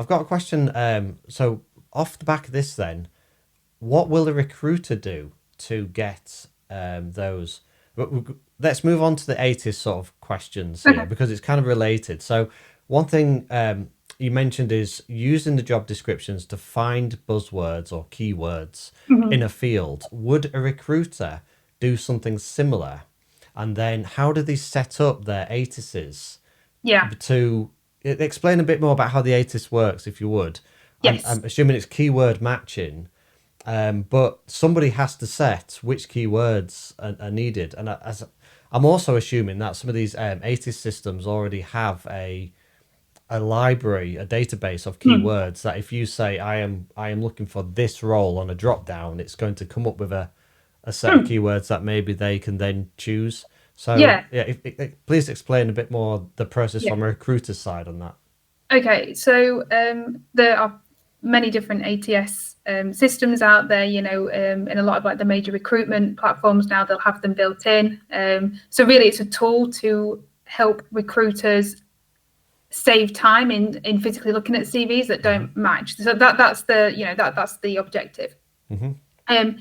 I've got a question. So off the back of this, then, what will a recruiter do to get those? Let's move on to the ATS sort of questions here Okay. because it's kind of related. So one thing you mentioned is using the job descriptions to find buzzwords or keywords in Mhm. a field. Would a recruiter do something similar? And then how do they set up their ATSs Yeah. to explain a bit more about how the ATIS works, if you would? Yes. I'm assuming it's keyword matching, but somebody has to set which keywords are needed. And I'm also assuming that some of these ATIS systems already have a library, a database of Hmm. keywords that if you say I am looking for this role on a drop down, it's going to come up with a set of Hmm. keywords that maybe they can then choose. So Yeah. yeah, please explain a bit more the process Yeah. from a recruiter's side on that. Okay. So there are many different ATS systems out there. In a lot of like the major recruitment platforms now, they'll have them built in. So really, it's a tool to help recruiters save time in physically looking at CVs that Hmm. don't match. So that's the that's the objective. Hmm. Um,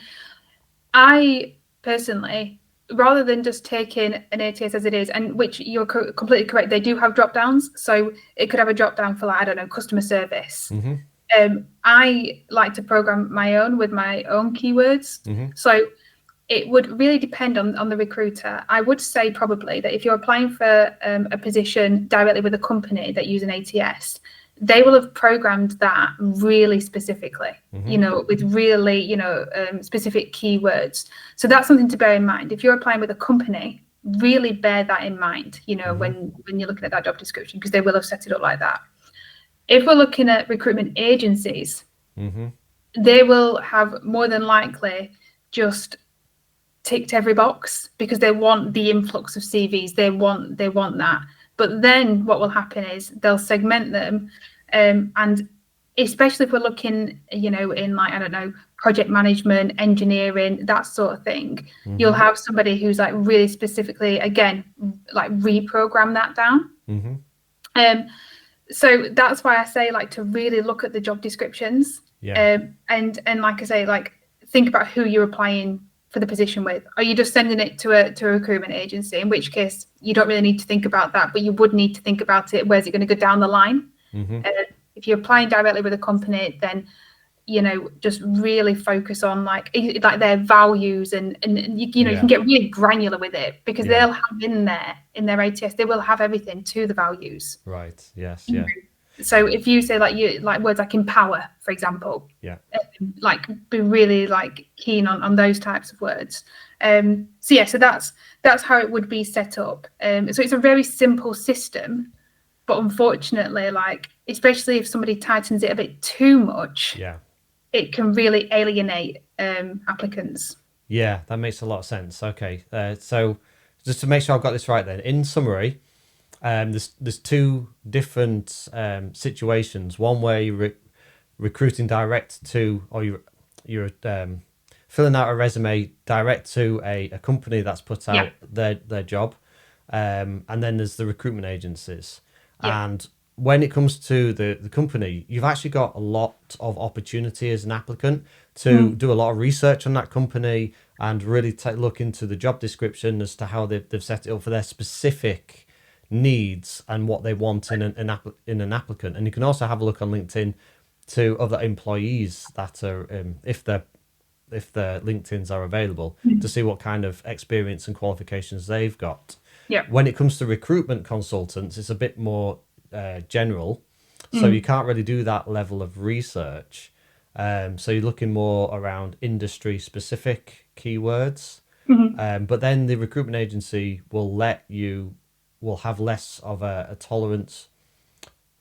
I personally, rather than just taking an ATS as it is, and which you're completely correct, they do have drop downs. So it could have a drop down for like, I don't know, customer service. Hmm. I like to program my own with my own keywords. Hmm. So it would really depend on the recruiter. I would say probably that if you're applying for a position directly with a company that use an ATS, they will have programmed that really specifically, Hmm. with really, specific keywords. So that's something to bear in mind. If you're applying with a company, really bear that in mind, Hmm. when you're looking at that job description, because they will have set it up like that. If we're looking at recruitment agencies, Hmm. they will have more than likely just ticked every box because they want the influx of CVs. They want that. But then what will happen is they'll segment them, and especially if we're looking, in like I don't know, project management, engineering, that sort of thing, you'll Hmm. have somebody who's like really specifically again like reprogram that down. Hmm. Um, so that's why I say like to really look at the job descriptions, Yeah. and like I say, like think about who you're applying for the position with. Are you just sending it to a recruitment agency? In which case you don't really need to think about that, but you would need to think about it. Where's it going to go down the line? Hmm. Uh, if you're applying directly with a company, then just really focus on like their values, and you can Yeah. get really granular with it because Yeah. they'll have in their ATS they will have everything to the values. Right. Yes. Yeah. So if you say like you like words like empower, for example, Yeah. like be really like keen on those types of words. So yeah, so that's how it would be set up. So it's a very simple system, but unfortunately, like especially if somebody tightens it a bit too much, Yeah. it can really alienate applicants. Yeah. That makes a lot of sense. Okay. So just to make sure I've got this right, then, in summary, there's two different situations. One where you're recruiting direct to, or you're filling out a resume direct to a company that's put Yeah, out their job, and then there's the recruitment agencies. yeah, And when it comes to the company, you've actually got a lot of opportunity as an applicant to mm, do a lot of research on that company and really look into the job description as to how they've set it up for their specific needs and what they want in an applicant. And you can also have a look on LinkedIn to other employees that are, if their LinkedIn's are available, to mm, see what kind of experience and qualifications they've got. yeah, When it comes to recruitment consultants, it's a bit more general, so you mm, can't really do that level of research. So you're looking more around industry specific keywords. mm, But then the recruitment agency will have less of a tolerance,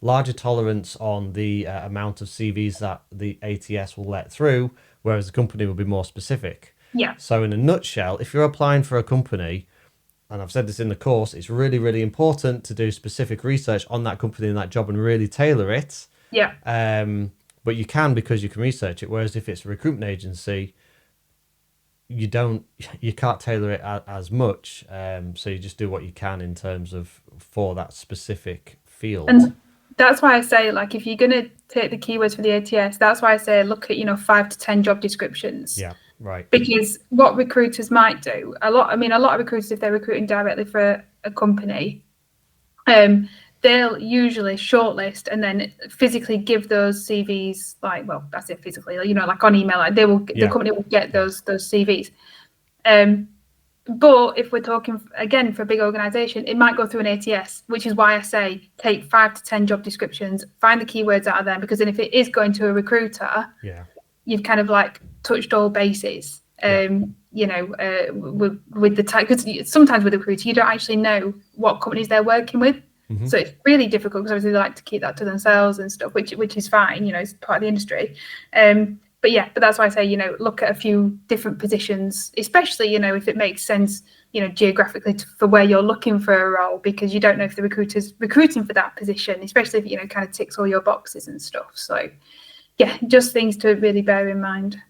larger tolerance on the amount of CVs that the ATS will let through, whereas the company will be more specific. yeah, So, in a nutshell, if you're applying for a company, and I've said this in the course, it's really, really important to do specific research on that company and that job and really tailor it. yeah. But you can because you can research it. Whereas if it's a recruitment agency, you don't, you can't tailor it as much. So you just do what you can in terms of for that specific field. And that's why I say, like, if you're going to take the keywords for the ATS, that's why I say look at 5 to 10 job descriptions. Yeah, right. Because what recruiters might do, a lot of recruiters, if they're recruiting directly for a company, they'll usually shortlist and then physically give those CVs, like, well, that's it, physically, like on email, like the company will get those CVs. But if we're talking, again, for a big organisation, it might go through an ATS, which is why I say take 5 to 10 job descriptions, find the keywords out of them, because then if it is going to a recruiter, you've kind of like touched all bases. With the type, because sometimes with a recruiter, you don't actually know what companies they're working with. Mm-hmm. So it's really difficult because obviously they like to keep that to themselves and stuff, which is fine, it's part of the industry. But that's why I say, look at a few different positions, especially, if it makes sense, geographically for where you're looking for a role, because you don't know if the recruiter's recruiting for that position, especially if, kind of ticks all your boxes and stuff. So, just things to really bear in mind.